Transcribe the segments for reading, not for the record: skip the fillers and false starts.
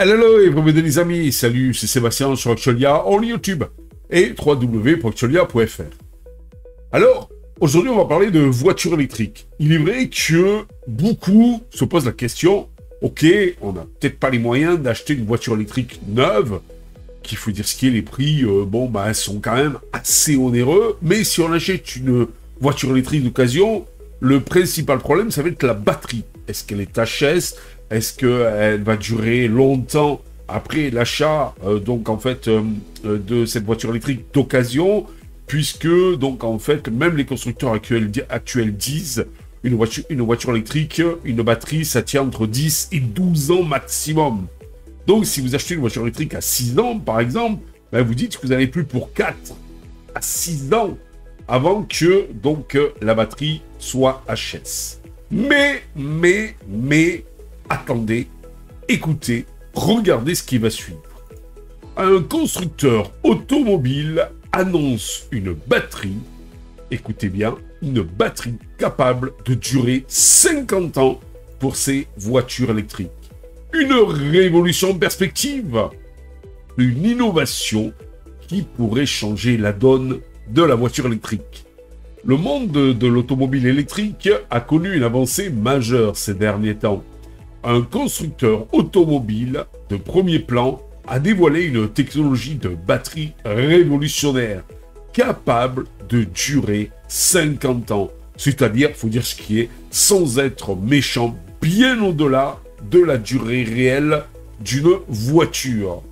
Hello et bienvenue les amis, salut, c'est Sébastien sur Actualia en YouTube et www.actualia.fr. Alors, aujourd'hui on va parler de voitures électriques. Il est vrai que beaucoup se posent la question, ok, on n'a peut-être pas les moyens d'acheter une voiture électrique neuve, qu'il faut dire ce qui est, les prix, elles sont quand même assez onéreux, mais si on achète une voiture électrique d'occasion, le principal problème, ça va être la batterie. Est-ce qu'elle est HS ? Est-ce qu'elle va durer longtemps après l'achat de cette voiture électrique d'occasion, puisque donc en fait même les constructeurs actuels disent une voiture électrique, une batterie, ça tient entre 10 et 12 ans maximum. Donc si vous achetez une voiture électrique à 6 ans par exemple, vous dites que vous n'avez plus pour 4 à 6 ans avant que la batterie soit HS. Mais attendez, écoutez, regardez ce qui va suivre. Un constructeur automobile annonce une batterie, écoutez bien, une batterie capable de durer 50 ans pour ses voitures électriques. Une révolution en perspective, une innovation qui pourrait changer la donne de la voiture électrique. Le monde de l'automobile électrique a connu une avancée majeure ces derniers temps. Un constructeur automobile de premier plan a dévoilé une technologie de batterie révolutionnaire, capable de durer 50 ans. C'est-à-dire, faut dire ce qui est, sans être méchant, bien au-delà de la durée réelle d'une voiture.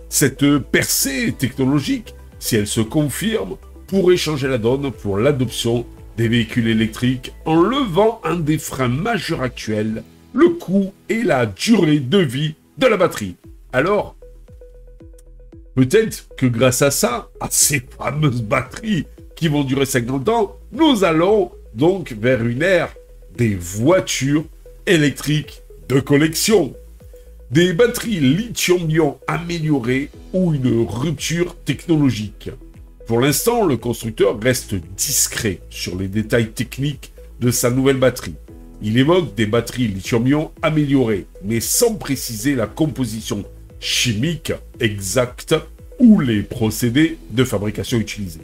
Cette percée technologique, si elle se confirme, pourrait changer la donne pour l'adoption des véhicules électriques en levant un des freins majeurs actuels, le coût et la durée de vie de la batterie. Alors, peut-être que grâce à ça, à ces fameuses batteries qui vont durer 50 ans, nous allons donc vers une ère des voitures électriques de collection. Des batteries lithium-ion améliorées ou une rupture technologique. Pour l'instant, le constructeur reste discret sur les détails techniques de sa nouvelle batterie. Il évoque des batteries lithium-ion améliorées, mais sans préciser la composition chimique exacte ou les procédés de fabrication utilisés.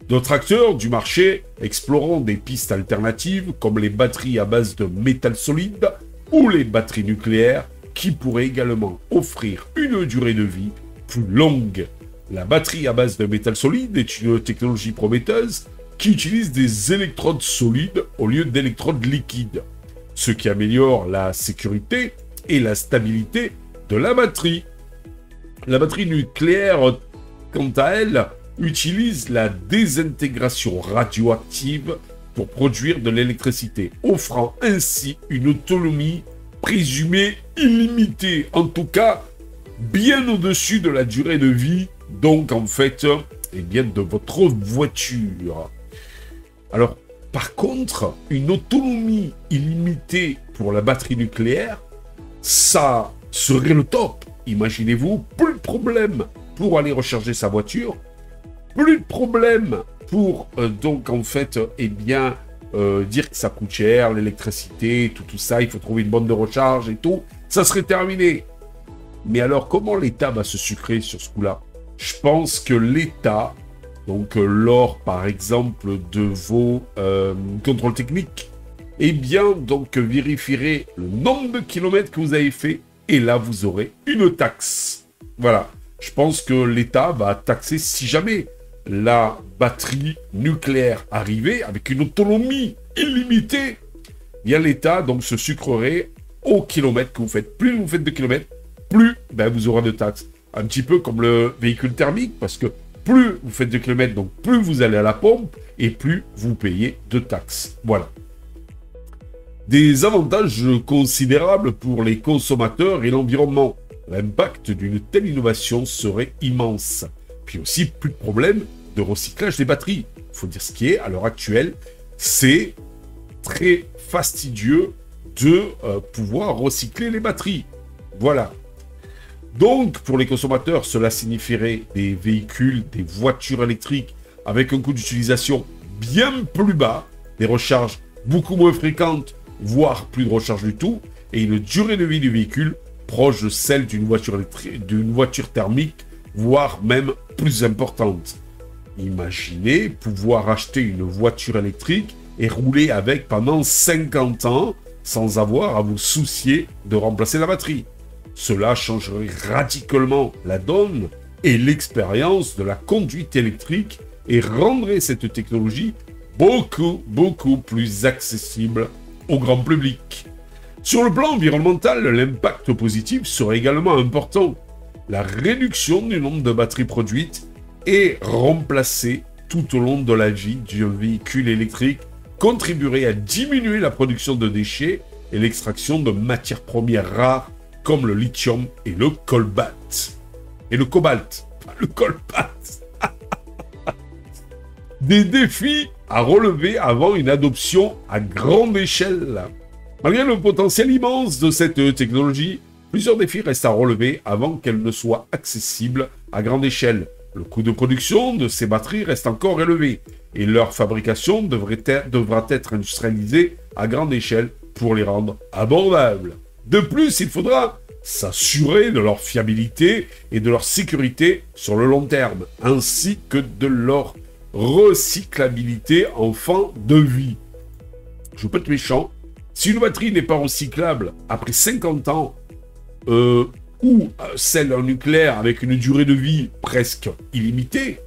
D'autres acteurs du marché explorant des pistes alternatives comme les batteries à base de métal solide ou les batteries nucléaires qui pourraient également offrir une durée de vie plus longue. La batterie à base de métal solide est une technologie prometteuse qui utilise des électrodes solides au lieu d'électrodes liquides, ce qui améliore la sécurité et la stabilité de la batterie. La batterie nucléaire, quant à elle, utilise la désintégration radioactive pour produire de l'électricité, offrant ainsi une autonomie présumée illimitée, en tout cas bien au-dessus de la durée de vie, de votre voiture. Alors, par contre, une autonomie illimitée pour la batterie nucléaire, ça serait le top. Imaginez-vous, plus de problème pour aller recharger sa voiture, plus de problème pour dire que ça coûte cher, l'électricité, tout ça, il faut trouver une borne de recharge et tout, ça serait terminé. Mais alors, comment l'État va se sucrer sur ce coup-là ? Je pense que l'État, lors par exemple de vos contrôles techniques, vérifierait le nombre de kilomètres que vous avez fait, et là vous aurez une taxe. Voilà, je pense que l'État va taxer si jamais la batterie nucléaire arrivait avec une autonomie illimitée, l'État se sucrerait au kilomètre que vous faites. Plus vous faites de kilomètres, plus vous aurez de taxes. Un petit peu comme le véhicule thermique, parce que plus vous faites de kilomètres, donc plus vous allez à la pompe, et plus vous payez de taxes. Voilà. Des avantages considérables pour les consommateurs et l'environnement. L'impact d'une telle innovation serait immense. Puis aussi, plus de problème de recyclage des batteries. Il faut dire ce qui est, à l'heure actuelle, c'est très fastidieux de pouvoir recycler les batteries. Voilà. Donc, pour les consommateurs, cela signifierait des véhicules, des voitures électriques avec un coût d'utilisation bien plus bas, des recharges beaucoup moins fréquentes, voire plus de recharge du tout, et une durée de vie du véhicule proche de celle d'une voiture d'une voiture thermique, voire même plus importante. Imaginez pouvoir acheter une voiture électrique et rouler avec pendant 50 ans sans avoir à vous soucier de remplacer la batterie. Cela changerait radicalement la donne et l'expérience de la conduite électrique et rendrait cette technologie beaucoup plus accessible au grand public. Sur le plan environnemental, l'impact positif serait également important. La réduction du nombre de batteries produites et remplacées tout au long de la vie d'un véhicule électrique contribuerait à diminuer la production de déchets et l'extraction de matières premières rares comme le lithium et le cobalt. Et le cobalt, pas le colbalt. Des défis à relever avant une adoption à grande échelle. Malgré le potentiel immense de cette technologie, plusieurs défis restent à relever avant qu'elle ne soit accessible à grande échelle. Le coût de production de ces batteries reste encore élevé et leur fabrication devra être industrialisée à grande échelle pour les rendre abordables. De plus, il faudra s'assurer de leur fiabilité et de leur sécurité sur le long terme, ainsi que de leur recyclabilité en fin de vie. Je peux être méchant, si une batterie n'est pas recyclable après 50 ans, ou celle en nucléaire avec une durée de vie presque illimitée,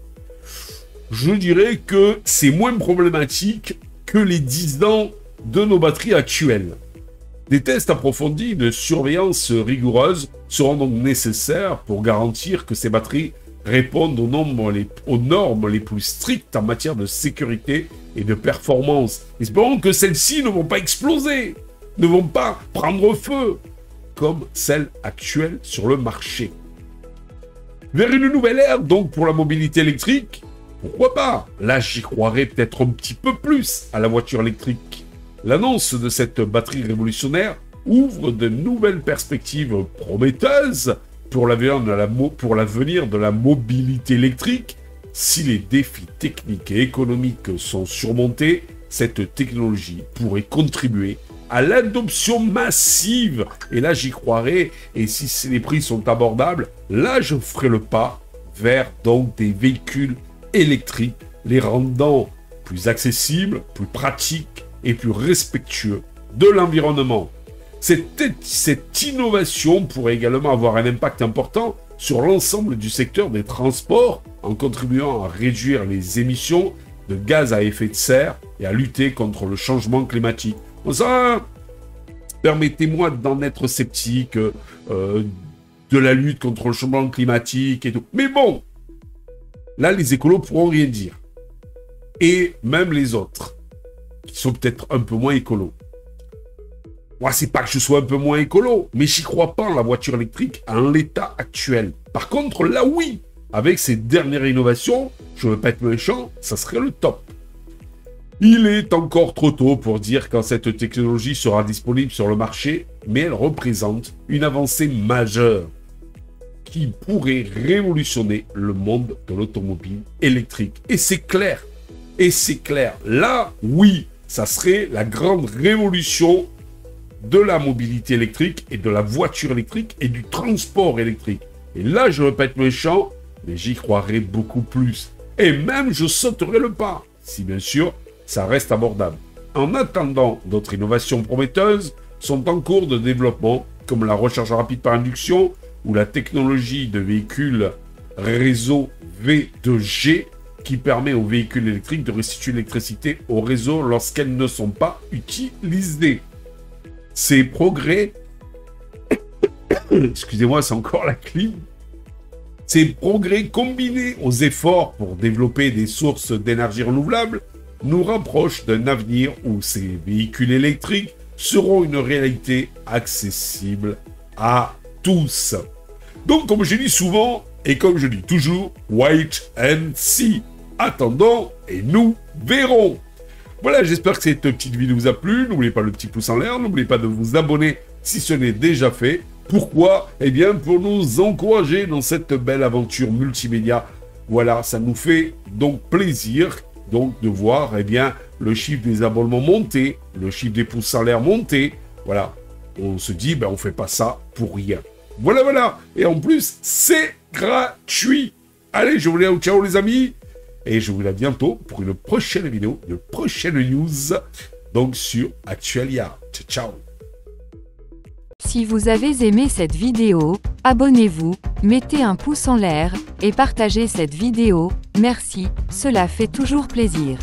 je dirais que c'est moins problématique que les 10 ans de nos batteries actuelles. Des tests approfondis de surveillance rigoureuse seront donc nécessaires pour garantir que ces batteries répondent aux normes les plus strictes en matière de sécurité et de performance. Espérons que celles-ci ne vont pas exploser, ne vont pas prendre feu, comme celles actuelles sur le marché. Vers une nouvelle ère, donc, pour la mobilité électrique, pourquoi pas? Là, j'y croirais peut-être un petit peu plus à la voiture électrique. L'annonce de cette batterie révolutionnaire ouvre de nouvelles perspectives prometteuses pour l'avenir de la mobilité électrique. Si les défis techniques et économiques sont surmontés, cette technologie pourrait contribuer à l'adoption massive. Et là, j'y croirais. Et si les prix sont abordables, là, je ferai le pas vers donc des véhicules électriques, les rendant plus accessibles, plus pratiques et plus respectueux de l'environnement. Cette innovation pourrait également avoir un impact important sur l'ensemble du secteur des transports en contribuant à réduire les émissions de gaz à effet de serre et à lutter contre le changement climatique. Bon, ça, permettez-moi d'en être sceptique, de la lutte contre le changement climatique et tout. Mais bon, là, les écolos pourront rien dire. Et même les autres, qui sont peut-être un peu moins écolos. Moi, c'est pas que je sois un peu moins écolo, mais j'y crois pas en la voiture électrique en l'état actuel. Par contre, là, oui, avec ces dernières innovations, je veux pas être méchant, ça serait le top. Il est encore trop tôt pour dire quand cette technologie sera disponible sur le marché, mais elle représente une avancée majeure qui pourrait révolutionner le monde de l'automobile électrique. Et c'est clair. Et c'est clair. Là, oui, ça serait la grande révolution de la mobilité électrique et de la voiture électrique et du transport électrique. Et là, je ne veux pas être méchant, mais j'y croirais beaucoup plus. Et même, je sauterais le pas, si bien sûr, ça reste abordable. En attendant, d'autres innovations prometteuses sont en cours de développement, comme la recharge rapide par induction ou la technologie de véhicules réseau V2G qui permet aux véhicules électriques de restituer l'électricité au réseau lorsqu'elles ne sont pas utilisées. Ces progrès, excusez-moi, c'est encore la clim. Ces progrès combinés aux efforts pour développer des sources d'énergie renouvelables nous rapprochent d'un avenir où ces véhicules électriques seront une réalité accessible à tous. Donc, comme je dis souvent, et comme je dis toujours, wait and see. Attendons et nous verrons. Voilà, j'espère que cette petite vidéo vous a plu. N'oubliez pas le petit pouce en l'air. N'oubliez pas de vous abonner si ce n'est déjà fait. Pourquoi? Eh bien, pour nous encourager dans cette belle aventure multimédia. Voilà, ça nous fait donc plaisir donc de voir eh bien, le chiffre des abonnements monter, le chiffre des pouces en l'air monter. Voilà, on se dit, ben, on ne fait pas ça pour rien. Voilà, voilà. Et en plus, c'est gratuit. Allez, je vous dis ciao les amis. Et je vous dis à bientôt pour une prochaine vidéo, une prochaine news. Donc sur Actualia. Ciao. Si vous avez aimé cette vidéo, abonnez-vous, mettez un pouce en l'air, et partagez cette vidéo, merci, cela fait toujours plaisir.